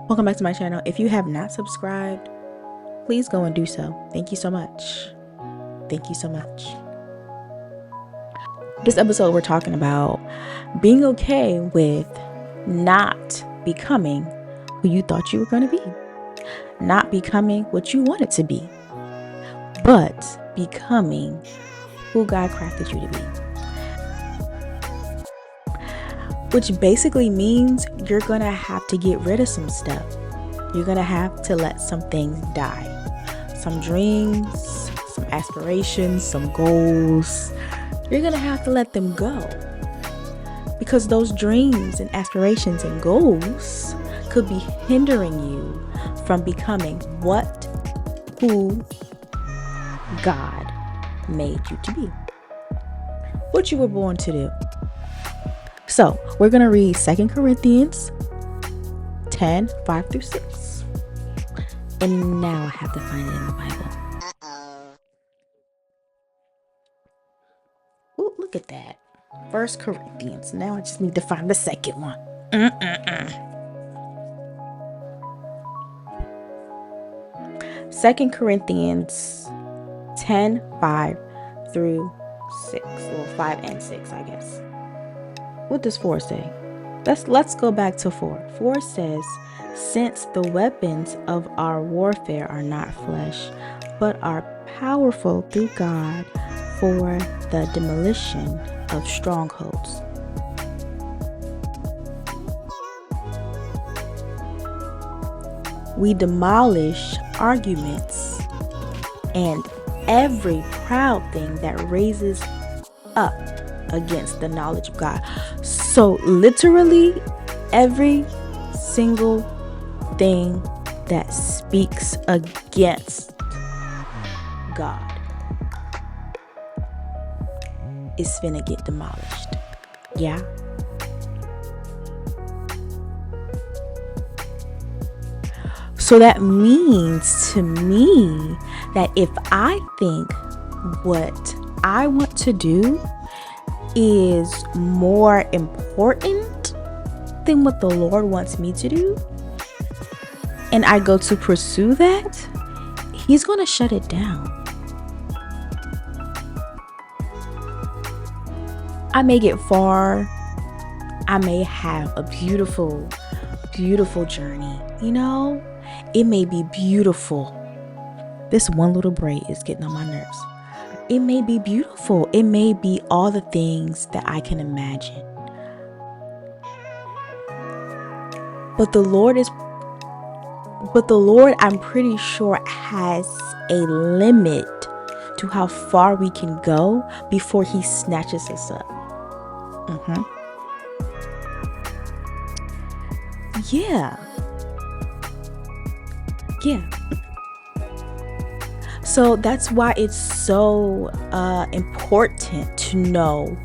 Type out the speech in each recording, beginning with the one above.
Welcome back to my channel. If you have not subscribed, please go and do so. Thank you so much. Thank you so much. This episode, we're talking about being okay with not becoming who you thought you were going to be. Not becoming what you wanted to be, but becoming who God crafted you to be. Which basically means you're going to have to get rid of some stuff. You're going to have to let some things die. Some dreams, some aspirations, some goals. You're going to have to let them go. Because those dreams and aspirations and goals could be hindering you from becoming who God made you to be. What you were born to do. So, we're going to read 2 Corinthians 10, 5 through 6. And now I have to find it in the Bible. Ooh, look at that. 1 Corinthians. Now I just need to find the second one. 2 Corinthians 10, 5 through 6. Well, 5 and 6, I guess. What does 4 say? Let's go back to 4. 4 says, since the weapons of our warfare are not flesh, but are powerful through God for the demolition of strongholds. We demolish arguments and every proud thing that raises up against the knowledge of God. So literally every single thing that speaks against God is finna get demolished. Yeah. So that means to me that if I think what I want to do is more important than what the Lord wants me to do, and I go to pursue that, He's going to shut it down. I may get far. I may have a beautiful, beautiful journey, you know? It may be beautiful. This one little braid is getting on my nerves. It may be beautiful. It may be all the things that I can imagine. But the Lord, I'm pretty sure, has a limit to how far we can go before He snatches us up. Yeah. So that's why it's so important to know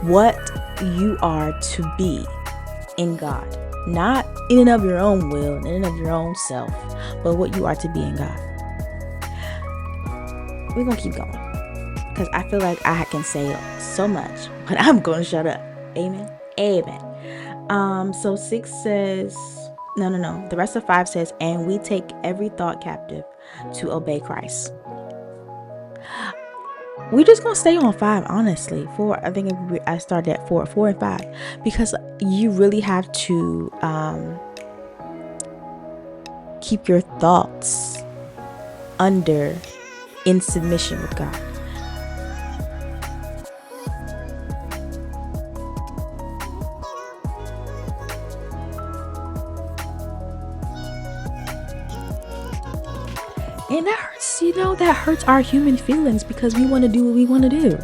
what you are to be in God. Not in and of your own will, in and of your own self, but what you are to be in God. We're going to keep going, because I feel like I can say so much, but I'm going to shut up. Amen. So 6 says, no. The rest of 5 says, and we take every thought captive to obey Christ. We're just going to stay on 5, honestly. 4, I think I started at 4 and 5, because you really have to keep your thoughts in submission with God. And that hurts, that hurts our human feelings, because we want to do what we want to do.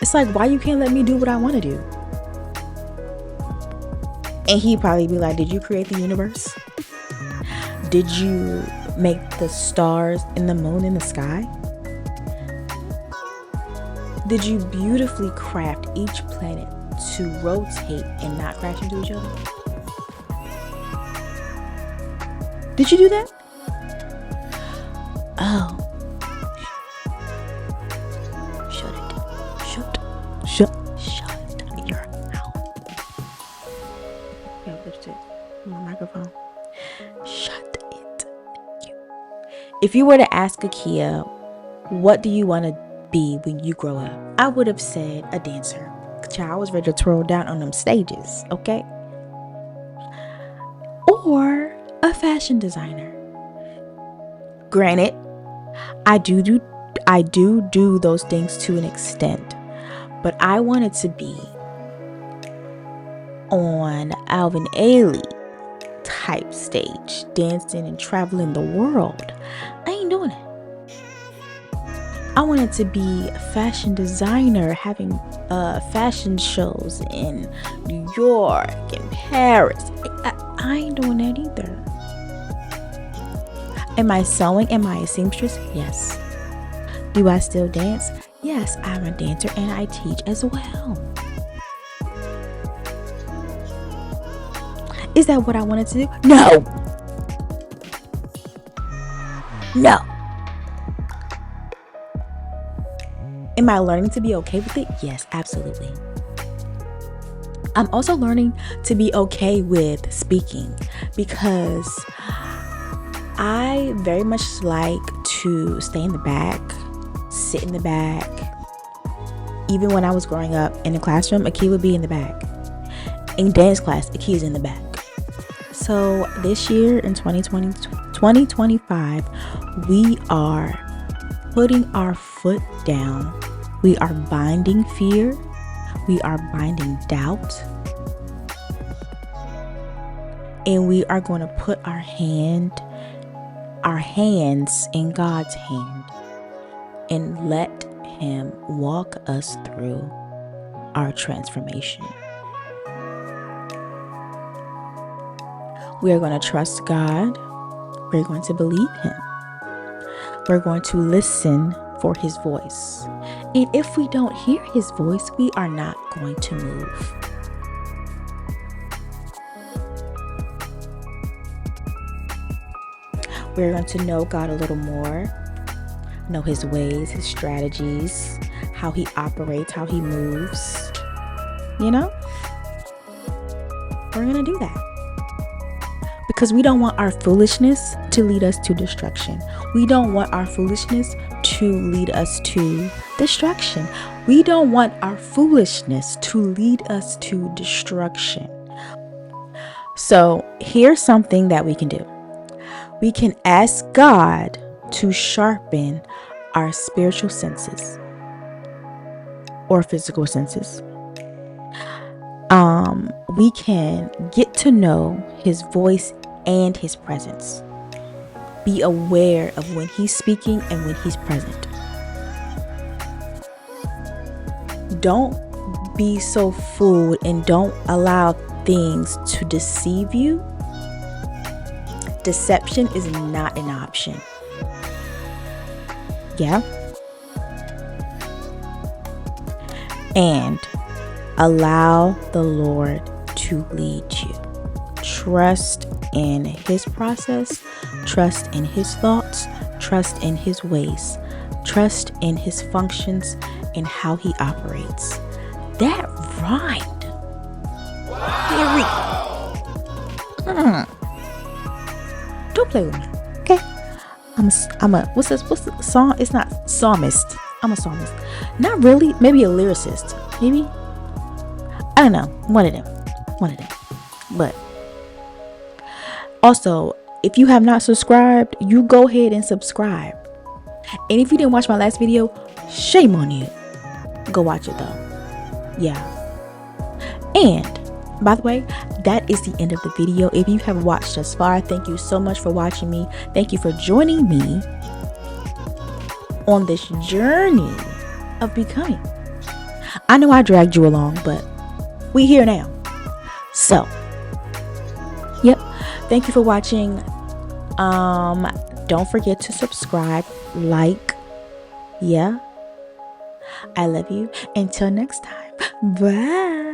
It's like, why you can't let me do what I want to do? And he'd probably be like, did you create the universe? Did you make the stars and the moon in the sky? Did you beautifully craft each planet to rotate and not crash into each other? Did you do that? Oh. Shut it. If you were to ask Akia, what do you want to be when you grow up? I would have said a dancer. Child, I was ready to twirl down on them stages, okay? Or a fashion designer. Granted, I do those things to an extent, but I wanted to be on Alvin Ailey type stage, dancing and traveling the world. I ain't doing it. I wanted to be a fashion designer, having fashion shows in New York and Paris. I ain't doing that either. Am I sewing? Am I a seamstress? Yes. Do I still dance? Yes, I'm a dancer and I teach as well. Is that what I wanted to do? No. No. Am I learning to be okay with it? Yes, absolutely. I'm also learning to be okay with speaking because I very much like to stay in the back, sit in the back. Even when I was growing up in the classroom, Akia would be in the back. In dance class, Akia's in the back. So this year in 2025, we are putting our foot down. We are binding fear. We are binding doubt. And we are going to put our hands in God's hand and let Him walk us through our transformation. We are going to trust God. We're going to believe Him. We're going to listen for His voice. And if we don't hear His voice, we are not going to move. We're going to know God a little more, know His ways, His strategies, how He operates, how He moves. You know? We're going to do that. Because we don't want our foolishness to lead us to destruction. We don't want our foolishness to lead us to destruction. We don't want our foolishness to lead us to destruction. So here's something that we can do. We can ask God to sharpen our spiritual senses or physical senses. We can get to know His voice and His presence. Be aware of when He's speaking and when He's present. Don't be so fooled and don't allow things to deceive you. Deception is not an option. Yeah? And allow the Lord to lead you. Trust in His process. Trust in His thoughts. Trust in His ways. Trust in His functions and how He operates. That rhymed. Wow. Don't play with me, okay? I'm a what's the song? It's not psalmist. I'm a psalmist. Not really. Maybe a lyricist. Maybe. I don't know. One of them. But also, if you have not subscribed, you go ahead and subscribe. And if you didn't watch my last video, shame on you. Go watch it though. Yeah. And by the way, that is the end of the video. If you have watched thus far, thank you so much for watching me. Thank you for joining me on this journey of becoming. I know I dragged you along, but we here now. So, yep. Thank you for watching. Don't forget to subscribe, like. Yeah. I love you. Until next time. Bye.